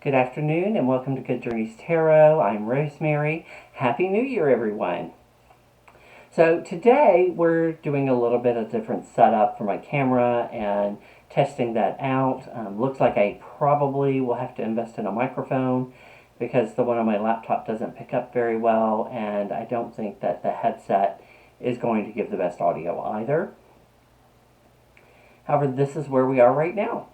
Good afternoon and welcome to Good Journeys Tarot. I'm Rosemary. Happy New Year, everyone. So today we're doing a little bit of different setup for my camera and testing that out. Looks like I probably will have to invest in a microphone because the one on my laptop doesn't pick up very well, and I don't think that the headset is going to give the best audio either. However, this is where we are right now.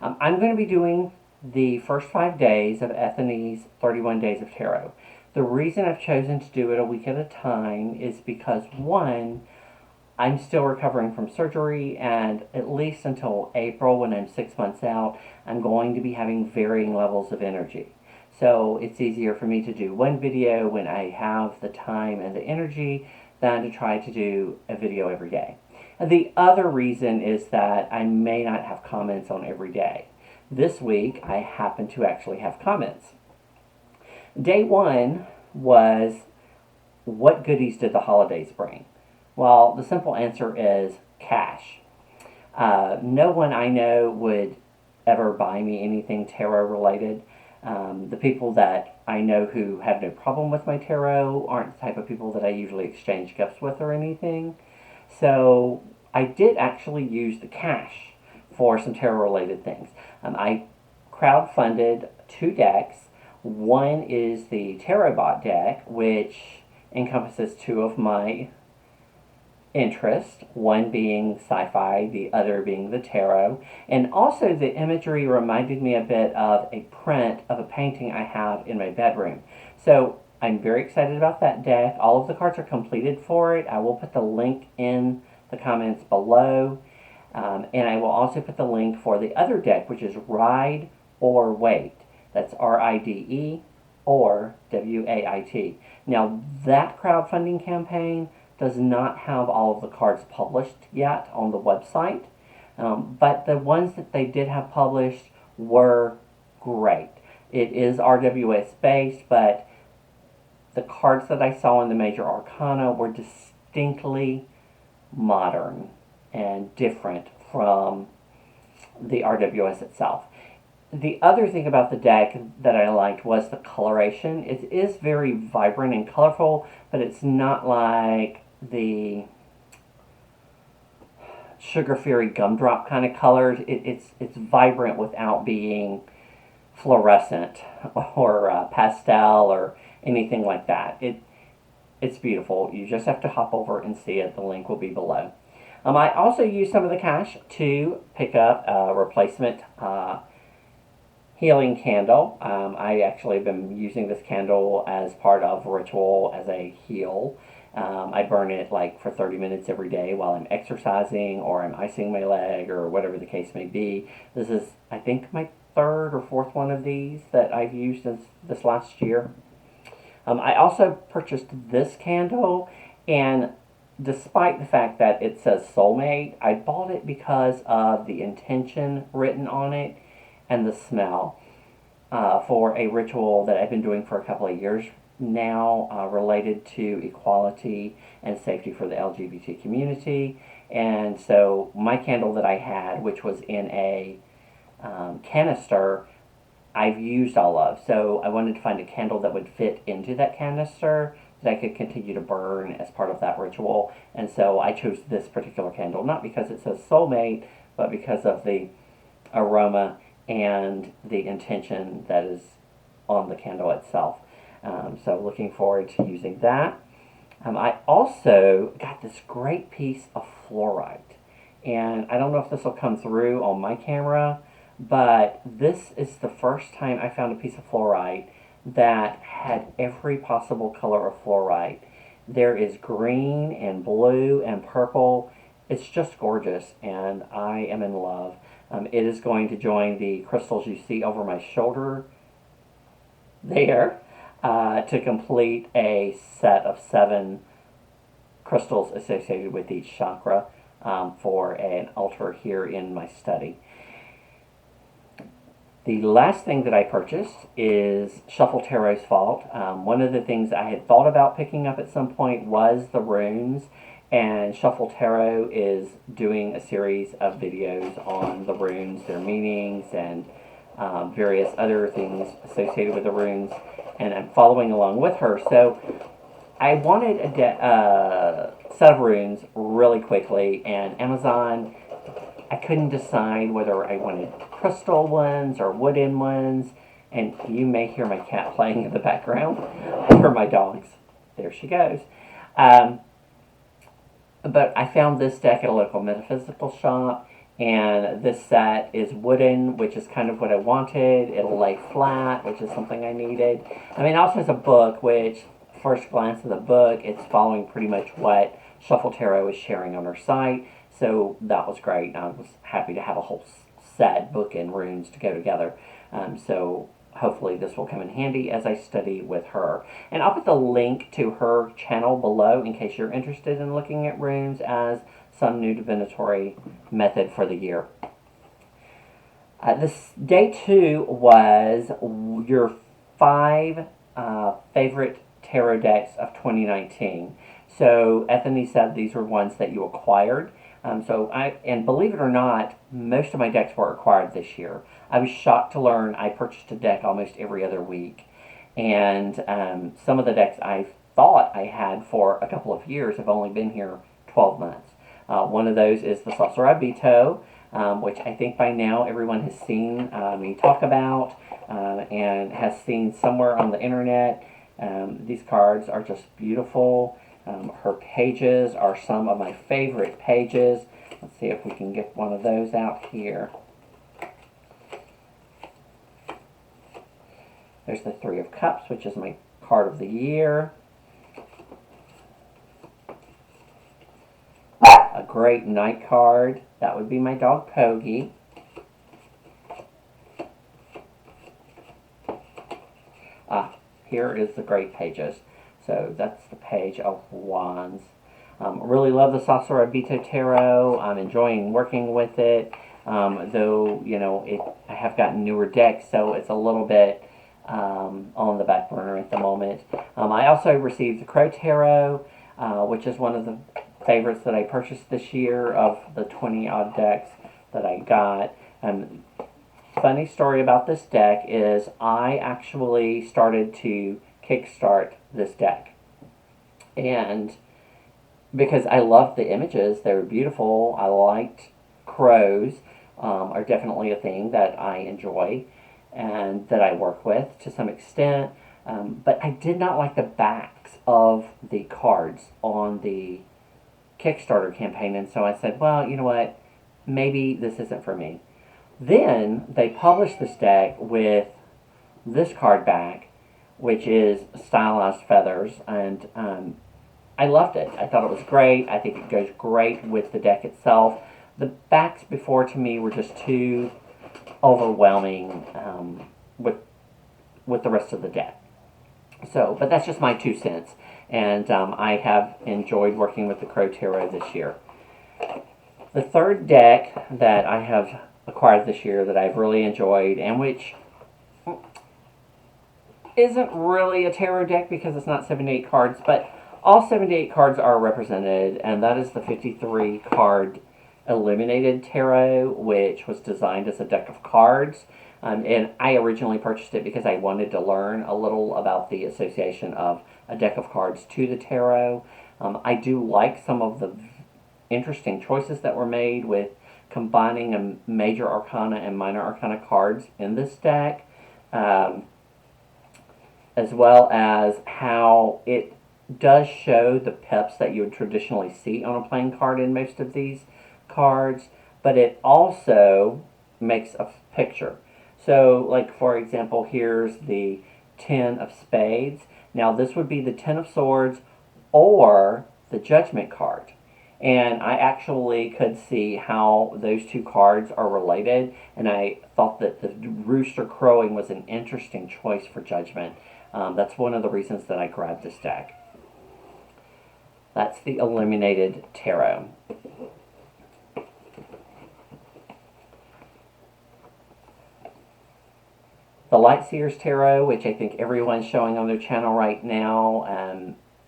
I'm going to be doing the first 5 days of Ethony's 31 Days of Tarot. The reason I've chosen to do it a week at a time is because, one, I'm still recovering from surgery, and at least until April, when I'm 6 months out, I'm going to be having varying levels of energy. So it's easier for me to do one video when I have the time and the energy than to try to do a video every day. And the other reason is that I may not have comments on every day. This week, I happen to actually have comments. Day one was, what goodies did the holidays bring? Well, the simple answer is cash. No one I know would ever buy me anything tarot related. The people that I know who have no problem with my tarot aren't the type of people that I usually exchange gifts with or anything. So I did actually use the cash for some tarot related things. I crowdfunded 2 decks. One is the Tarot Bot deck, which encompasses 2 of my interests, one being sci-fi, the other being the tarot. And also the imagery reminded me a bit of a print of a painting I have in my bedroom. So I'm very excited about that deck. All of the cards are completed for it. I will put the link in the comments below. And I will also put the link for the other deck, which is Ride or Wait. That's R-I-D-E or W-A-I-T. Now, that crowdfunding campaign does not have all of the cards published yet on the website, but the ones that they did have published were great. It is RWS based, but the cards that I saw in the major arcana were distinctly modern and different from the RWS itself. The other thing about the deck that I liked was the coloration. It is very vibrant and colorful, but it's not like the Sugar Fury Gumdrop kind of colors. It's vibrant without being fluorescent or pastel or anything like that. It's beautiful. You just have to hop over and see it. The link will be below. I also used some of the cash to pick up a replacement healing candle. I actually have been using this candle as part of ritual as a heal. I burn it like for 30 minutes every day while I'm exercising or I'm icing my leg or whatever the case may be. This is, I think, my 3rd or 4th one of these that I've used this last year. I also purchased this candle, and despite the fact that it says soulmate, I bought it because of the intention written on it and the smell for a ritual that I've been doing for a couple of years now related to equality and safety for the LGBT community. And so my candle that I had, which was in a canister, I've used all of. So I wanted to find a candle that would fit into that canister that I could continue to burn as part of that ritual. And so I chose this particular candle, not because it says soulmate, but because of the aroma and the intention that is on the candle itself. So looking forward to using that. I also got this great piece of fluorite. And I don't know if this will come through on my camera, but this is the first time I found a piece of fluorite that had every possible color of fluorite. There is green and blue and purple. It's just gorgeous, and I am in love. It is going to join the crystals you see over my shoulder there to complete a set of 7 crystals associated with each chakra for an altar here in my study. The last thing that I purchased is Shuffle Tarot's Fault. One of the things I had thought about picking up at some point was the runes, and Shuffle Tarot is doing a series of videos on the runes, their meanings, and various other things associated with the runes, and I'm following along with her. So I wanted a set of runes really quickly, and Amazon, I couldn't decide whether I wanted crystal ones or wooden ones. And you may hear my cat playing in the background, or my dogs. There she goes. Um, but I found this deck at a local metaphysical shop, and this set is wooden, which is kind of what I wanted. It'll lay flat, which is something I needed. I mean, it also has a book, which, first glance of the book, it's following pretty much what Shuffle Tarot is sharing on her site. So that was great. I was happy to have a whole set, book, and runes to go together. So hopefully this will come in handy as I study with her. And I'll put the link to her channel below in case you're interested in looking at runes as some new divinatory method for the year. This day 2 was your 5 favorite tarot decks of 2019. So Ethony said these were ones that you acquired. And believe it or not, most of my decks were acquired this year. I was shocked to learn I purchased a deck almost every other week. And some of the decks I thought I had for a couple of years have only been here 12 months. One of those is the Sacerabito, which I think by now everyone has seen me talk about and has seen somewhere on the internet. These cards are just beautiful. Her pages are some of my favorite pages. Let's see if we can get one of those out here. There's the Three of Cups, which is my card of the year. A great night card. That would be my dog Pogie. Here is the great pages. So that's the Page of Wands. Really love the Sacerabito Tarot. I'm enjoying working with it. Though, I have gotten newer decks, so it's a little bit on the back burner at the moment. I also received the Crow Tarot, which is one of the favorites that I purchased this year of the 20 odd decks that I got. Funny story about this deck is I actually started to kickstart this deck. And because I loved the images, they were beautiful. I liked crows, are definitely a thing that I enjoy and that I work with to some extent. But I did not like the backs of the cards on the Kickstarter campaign, and so I said, well, you know what, maybe this isn't for me. Then they published this deck with this card back, which is Stylized Feathers, and I loved it. I thought it was great. I think it goes great with the deck itself. The backs before, to me, were just too overwhelming with the rest of the deck. So, but that's just my 2 cents. And I have enjoyed working with the Crow Tarot this year. The third deck that I have acquired this year that I've really enjoyed, and which isn't really a tarot deck because it's not 78 cards, but all 78 cards are represented, and that is the 53 card Illuminated Tarot, which was designed as a deck of cards. And I originally purchased it because I wanted to learn a little about the association of a deck of cards to the tarot. I do like some of the interesting choices that were made with combining a major arcana and minor arcana cards in this deck, as well as how it does show the pips that you would traditionally see on a playing card in most of these cards, but it also makes a picture. So, like, for example, here's the 10 of Spades. Now, this would be the 10 of Swords or the Judgment card. And I actually could see how those 2 cards are related, and I thought that the rooster crowing was an interesting choice for Judgment. That's one of the reasons that I grabbed this deck. That's the Illuminated Tarot. The Lightseers Tarot, which I think everyone's showing on their channel right now.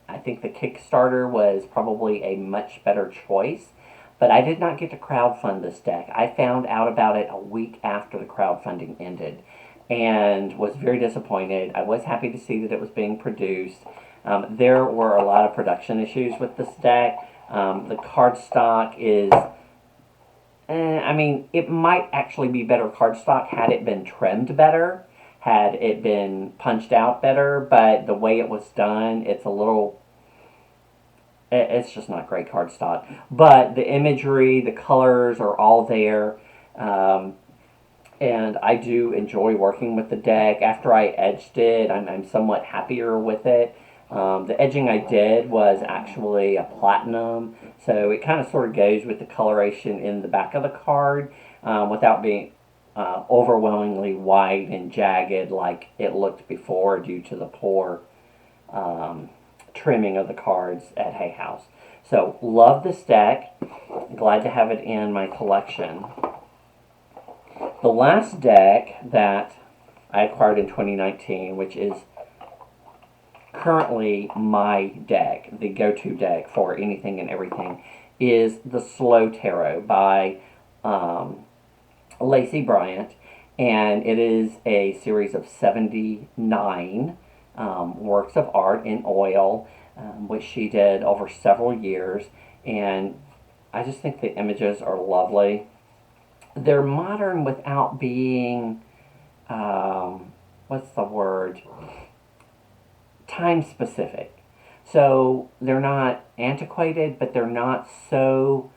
I think the Kickstarter was probably a much better choice, But I did not get to crowdfund this deck. I found out about it a week after the crowdfunding ended and was very disappointed. I was happy to see that it was being produced. There were a lot of production issues with this deck. The cardstock is, I mean, it might actually be better cardstock had it been trimmed better, had it been punched out better, but the way it was done, it's a little, it's just not great cardstock. But the imagery, the colors are all there. And I do enjoy working with the deck. After I edged it, I'm somewhat happier with it. The edging I did was actually a platinum, so it kind of sort of goes with the coloration in the back of the card without being overwhelmingly white and jagged like it looked before due to the poor trimming of the cards at Hay House. So, love this deck. Glad to have it in my collection. The last deck that I acquired in 2019, which is currently my deck, the go-to deck for anything and everything, is the Slow Tarot by Lacey Bryant, and it is a series of 79 works of art in oil, which she did over several years, and I just think the images are lovely. They're modern without being, what's the word? Time specific. So they're not antiquated, but they're not so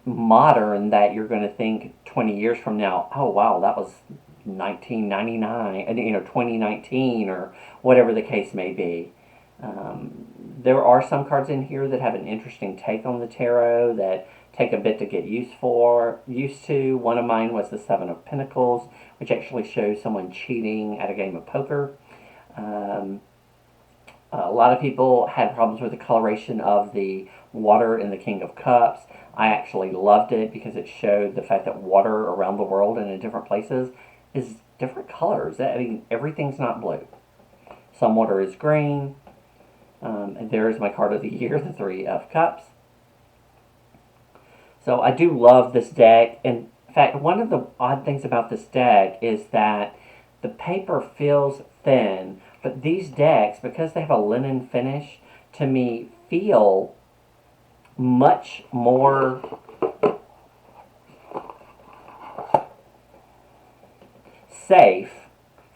modern that you're going to think 20 years from now, oh wow, that was 1999, 2019, or whatever the case may be. There are some cards in here that have an interesting take on the tarot that take a bit to get used to. One of mine was the Seven of Pentacles, which actually shows someone cheating at a game of poker. A lot of people had problems with the coloration of the water in the King of Cups. I actually loved it because it showed the fact that water around the world and in different places is different colors. I mean, everything's not blue. Some water is green. And there is my card of the year, the Three of Cups. So I do love this deck. In fact, one of the odd things about this deck is that the paper feels thin, but these decks, because they have a linen finish, to me feel much more safe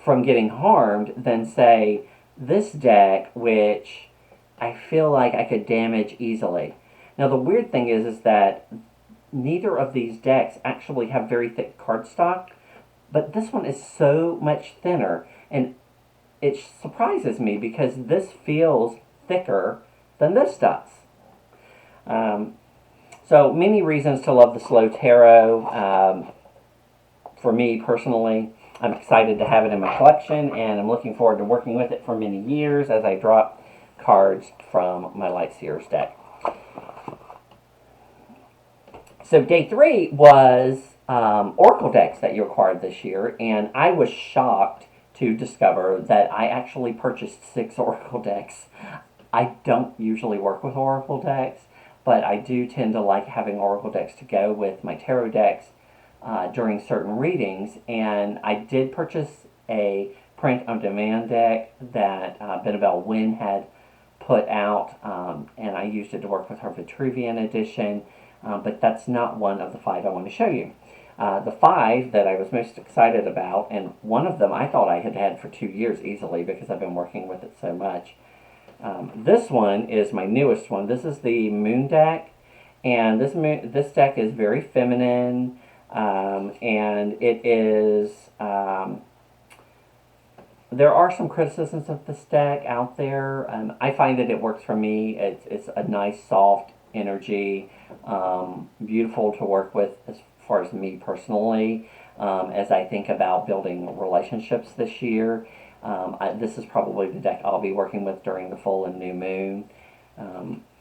from getting harmed than, say, this deck, which I feel like I could damage easily. Now, the weird thing is that neither of these decks actually have very thick cardstock, but this one is so much thinner, and it surprises me because this feels thicker than this does. So many reasons to love the Slow Tarot. For me personally, I'm excited to have it in my collection, and I'm looking forward to working with it for many years as I drop cards from my Light Seers deck. So day 3 was Oracle decks that you acquired this year, and I was shocked to discover that I actually purchased 6 Oracle decks. I don't usually work with Oracle decks, but I do tend to like having Oracle decks to go with my tarot decks during certain readings, and I did purchase a print-on-demand deck that Benabelle Wynn had put out, and I used it to work with her Vitruvian edition, but that's not one of the 5 I want to show you. The 5 that I was most excited about, and one of them I thought I had had for 2 years easily because I've been working with it so much. This one is my newest one. This is the Moon deck, and this deck is very feminine, and it is, there are some criticisms of this deck out there. I find that it works for me. It's a nice, soft energy, beautiful to work with as far as me personally, as I think about building relationships this year. This is probably the deck I'll be working with during the full and new moon.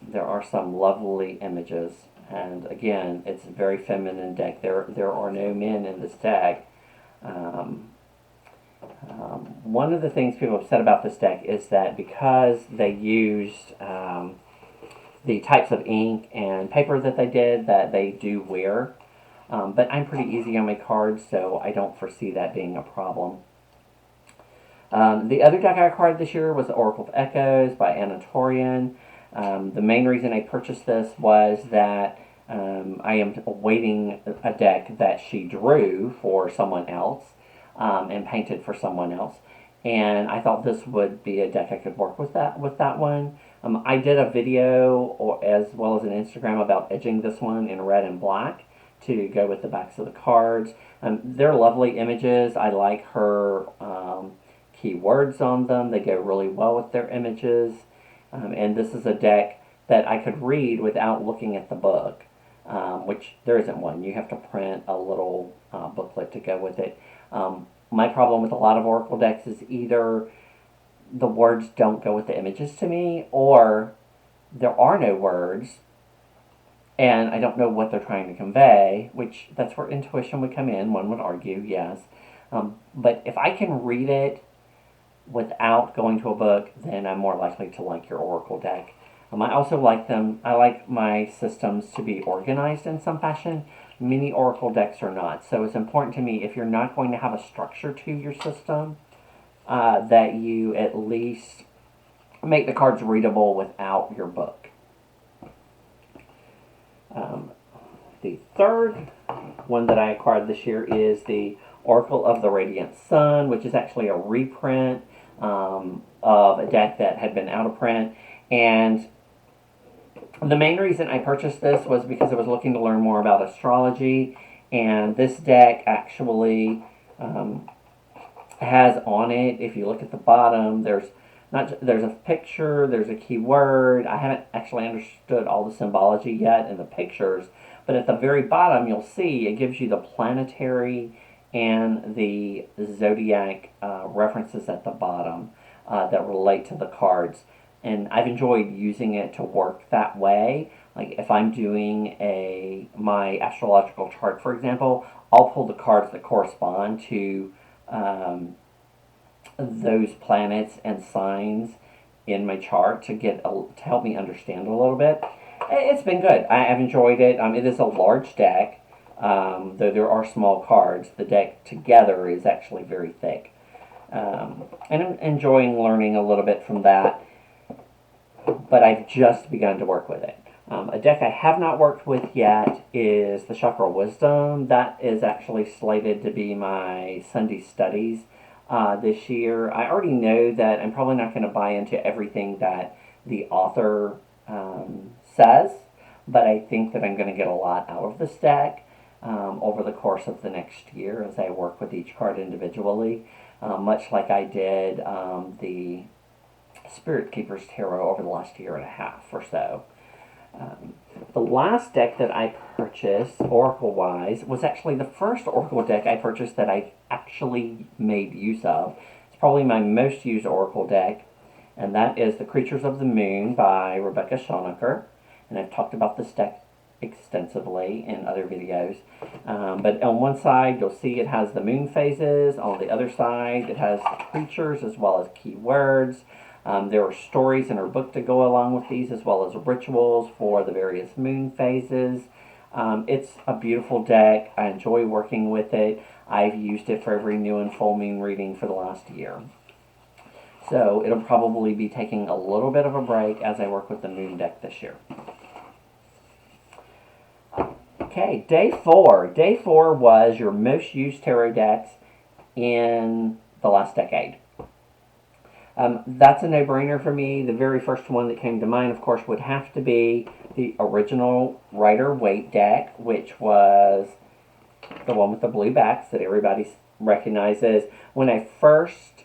There are some lovely images, and again, it's a very feminine deck. There are no men in this deck. One of the things people have said about this deck is that because they used the types of ink and paper that they did that they do wear. But I'm pretty easy on my cards, so I don't foresee that being a problem. The other deck I acquired this year was the Oracle of Echoes by Anatorian. The main reason I purchased this was that I am awaiting a deck that she drew for someone else and painted for someone else, and I thought this would be a deck I could work with that one. I did a video as well as an Instagram about edging this one in red and black to go with the backs of the cards. They're lovely images. I like her keywords on them. They go really well with their images. And this is a deck that I could read without looking at the book, which there isn't one. You have to print a little booklet to go with it. My problem with a lot of Oracle decks is either the words don't go with the images to me, or there are no words, and I don't know what they're trying to convey, which that's where intuition would come in, one would argue, yes. But if I can read it without going to a book, then I'm more likely to like your Oracle deck. I also like them. I like my systems to be organized in some fashion. Many Oracle decks are not. So it's important to me, if you're not going to have a structure to your system, that you at least make the cards readable without your book. The third one that I acquired this year is the Oracle of the Radiant Sun, which is actually a reprint of a deck that had been out of print. And the main reason I purchased this was because I was looking to learn more about astrology, and this deck actually has on it, if you look at the bottom, there's a picture, there's a keyword. I haven't actually understood all the symbology yet in the pictures, but at the very bottom you'll see it gives you the planetary and the zodiac references at the bottom that relate to the cards. And I've enjoyed using it to work that way. Like if I'm doing my astrological chart, for example, I'll pull the cards that correspond to those planets and signs in my chart to help me understand a little bit. It's been good. I've enjoyed it. It is a large deck, though there are small cards. The deck together is actually very thick, and I'm enjoying learning a little bit from that. But I've just begun to work with it. A deck I have not worked with yet is the Chakra Wisdom. That is actually slated to be my Sunday studies this year. I already know that I'm probably not going to buy into everything that the author says, but I think that I'm going to get a lot out of this deck over the course of the next year as I work with each card individually, much like I did the Spirit Keeper's Tarot over the last year and a half or so. The last deck that I purchased, Oracle-wise, was actually the first Oracle deck I purchased that I actually made use of. It's probably my most used Oracle deck, and that is The Creatures of the Moon by Rebecca Schonecker. And I've talked about this deck extensively in other videos. But on one side, you'll see it has the moon phases. On the other side, it has the creatures as well as keywords. There are stories in her book to go along with these, as well as rituals for the various moon phases. It's a beautiful deck. I enjoy working with it. I've used it for every new and full moon reading for the last year. So it'll probably be taking a little bit of a break as I work with the moon deck this year. Okay, day 4. Day 4 was your most used tarot decks in the last decade. That's a no-brainer for me. The very first one that came to mind, of course, would have to be the original Rider-Waite deck, which was the one with the blue backs that everybody recognizes. When I first,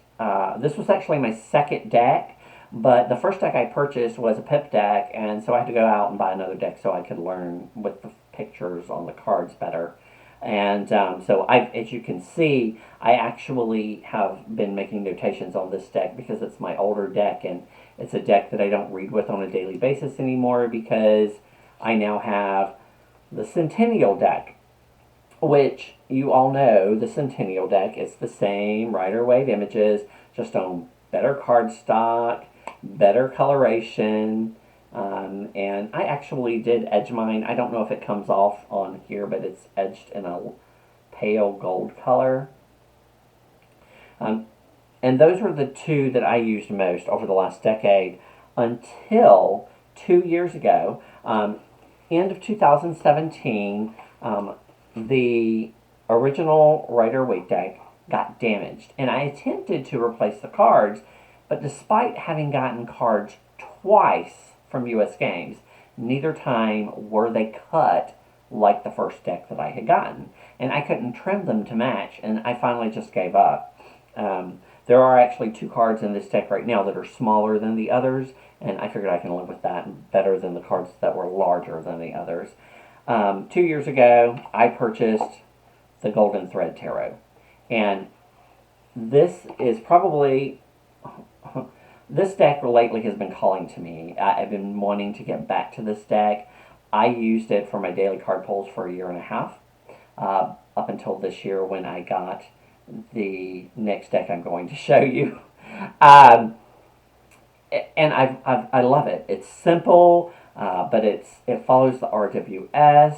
this was actually my second deck, but the first deck I purchased was a pip deck, and so I had to go out and buy another deck so I could learn with the pictures on the cards better. And so as you can see, I actually have been making notations on this deck because it's my older deck, and it's a deck that I don't read with on a daily basis anymore because I now have the Centennial deck, which you all know the Centennial deck is the same Rider-Waite images, just on better cardstock, better coloration, And I actually did edge mine. I don't know if it comes off on here, but it's edged in a pale gold color. Um, and those were the two that I used most over the last decade until 2 years ago. End of 2017, the original Rider Waite deck got damaged, and I attempted to replace the cards, but despite having gotten cards twice from US Games, neither time were they cut like the first deck that I had gotten, and I couldn't trim them to match, and I finally just gave up. There are actually two cards in this deck right now that are smaller than the others, and I figured I can live with that better than the cards that were larger than the others. 2 years ago, I purchased the Golden Thread Tarot, and this is probably this deck lately has been calling to me. I've been wanting to get back to this deck. I used it for my daily card pulls for a year and a half, up until this year when I got the next deck I'm going to show you. Um, and I love it. It's simple, but it follows the RWS.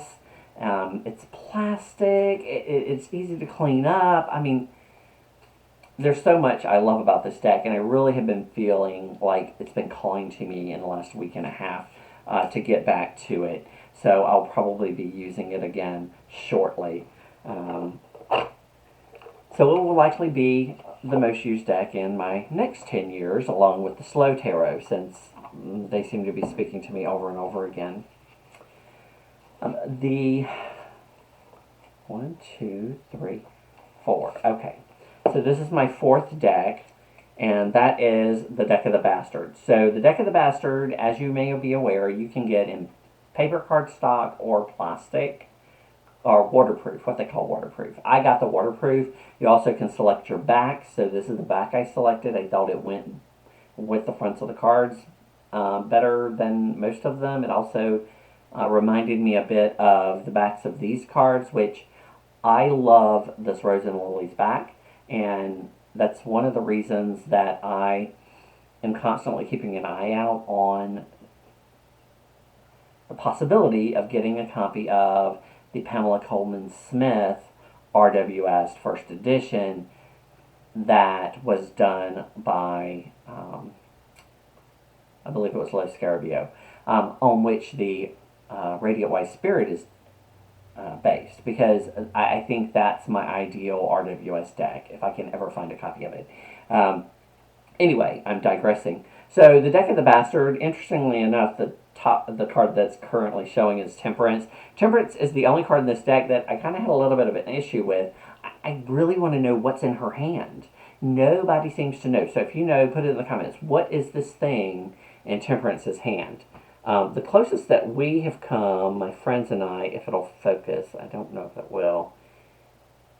It's plastic. It's easy to clean up. I mean, there's so much I love about this deck, and I really have been feeling like it's been calling to me in the last week and a half to get back to it. So I'll probably be using it again shortly. So it will likely be the most used deck in my next 10 years, along with the Slow Tarot, since they seem to be speaking to me over and over again. The 1, 2, 3, 4. Okay. So this is my fourth deck, and that is the Deck of the Bastard. So the Deck of the Bastard, as you may be aware, you can get in paper cardstock or plastic, or waterproof, what they call waterproof. I got the waterproof. You also can select your back. So this is the back I selected. I thought it went with the fronts of the cards better than most of them. It also reminded me a bit of the backs of these cards, which I love this Rose and Lily's back. And that's one of the reasons that I am constantly keeping an eye out on the possibility of getting a copy of the Pamela Coleman Smith RWS first edition that was done by, I believe it was Los Scarabeo, on which the Radiant White Spirit is based, because I think that's my ideal RWS deck, if I can ever find a copy of it. Anyway, I'm digressing. So the Deck of the Bastard, interestingly enough, the card that's currently showing is Temperance. Temperance is the only card in this deck that I kind of had a little bit of an issue with. I really want to know what's in her hand. Nobody seems to know. So if you know, put it in the comments. What is this thing in Temperance's hand? The closest that we have come, my friends and I, if it'll focus, I don't know if it will,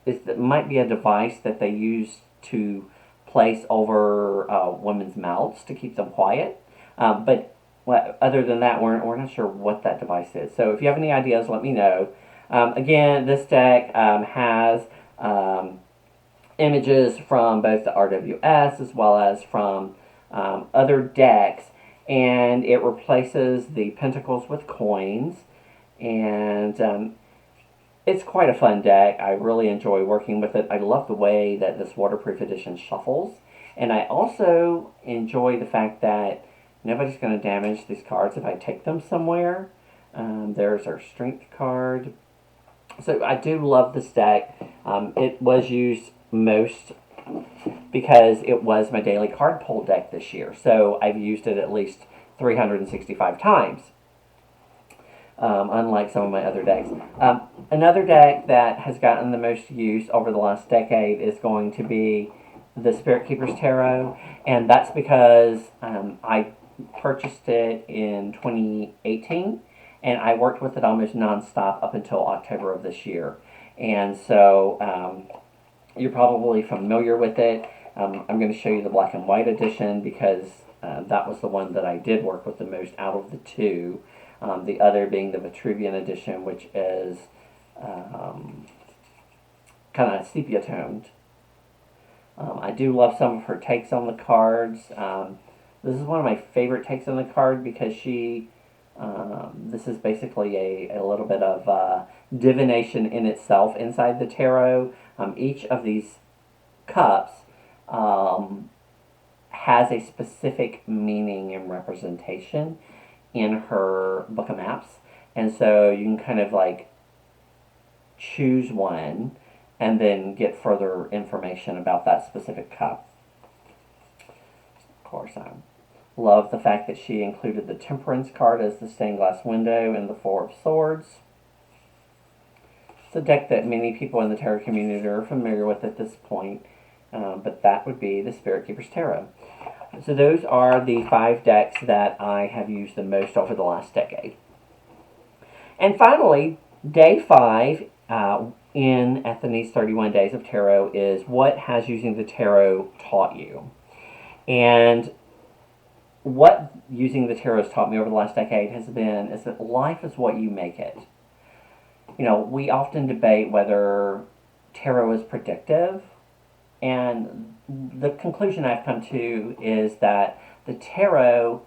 is that it might be a device that they use to place over women's mouths to keep them quiet. But other than that, we're not sure what that device is. So if you have any ideas, let me know. Again, this deck has images from both the RWS as well as from other decks, and it replaces the pentacles with coins, and it's quite a fun deck. I really enjoy working with it. I love the way that this waterproof edition shuffles, and I also enjoy the fact that nobody's going to damage these cards if I take them somewhere. There's our strength card. So I do love this deck. It was used most because it was my daily card pull deck this year. So I've used it at least 365 times. Unlike some of my other decks. Another deck that has gotten the most use over the last decade is going to be the Spirit Keeper's Tarot, and that's because I purchased it in 2018, and I worked with it almost nonstop up until October of this year. And so you're probably familiar with it. I'm going to show you the black and white edition because that was the one that I did work with the most out of the two. The other being the Vitruvian edition, which is kind of sepia toned. I do love some of her takes on the cards. This is one of my favorite takes on the card because this is basically a little bit of divination in itself inside the tarot. Each of these cups has a specific meaning and representation in her book of maps. And so you can kind of like choose one and then get further information about that specific cup. Of course, I love the fact that she included the Temperance card as the stained glass window and the Four of Swords. It's a deck that many people in the tarot community are familiar with at this point, but that would be the Spirit Keeper's Tarot. So those are the 5 decks that I have used the most over the last decade. And finally, day 5 in Ethony's 31 Days of Tarot is what has using the tarot taught you. And what using the tarot has taught me over the last decade has been is that life is what you make it. You know, we often debate whether tarot is predictive, and the conclusion I've come to is that the tarot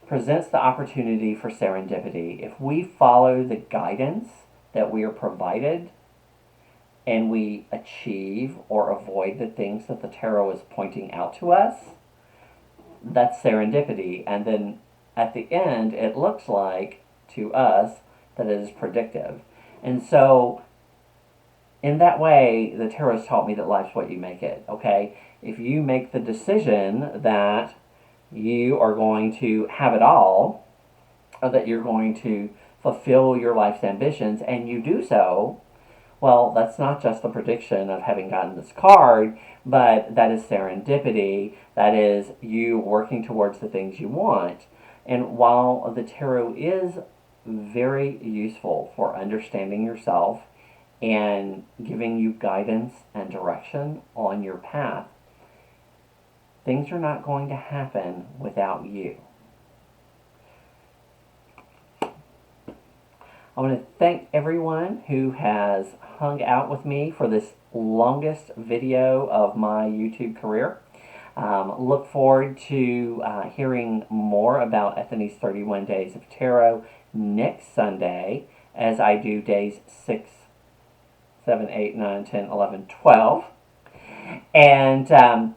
presents the opportunity for serendipity. If we follow the guidance that we are provided and we achieve or avoid the things that the tarot is pointing out to us, that's serendipity. And then at the end, it looks like to us that it is predictive. And so in that way, the tarot has taught me that life's what you make it, okay? If you make the decision that you are going to have it all, or that you're going to fulfill your life's ambitions, and you do so, well, that's not just the prediction of having gotten this card, but that is serendipity. That is you working towards the things you want. And while the tarot is very useful for understanding yourself and giving you guidance and direction on your path, things are not going to happen without you. I want to thank everyone who has hung out with me for this longest video of my YouTube career. Look forward to hearing more about Ethony's 31 Days of Tarot next Sunday as I do days 6, 7, 8, 9, 10, 11, 12. And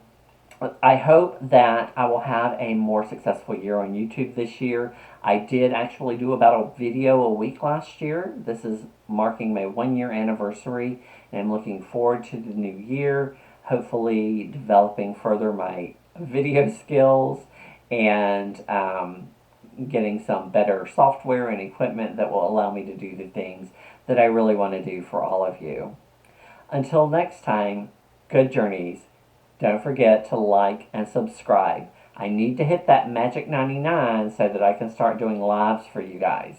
I hope that I will have a more successful year on YouTube this year. I did actually do about a video a week last year. This is marking my 1-year anniversary, and I'm looking forward to the new year, hopefully developing further my video skills and getting some better software and equipment that will allow me to do the things that I really want to do for all of you. Until next time, good journeys. Don't forget to like and subscribe. I need to hit that magic 99 so that I can start doing lives for you guys.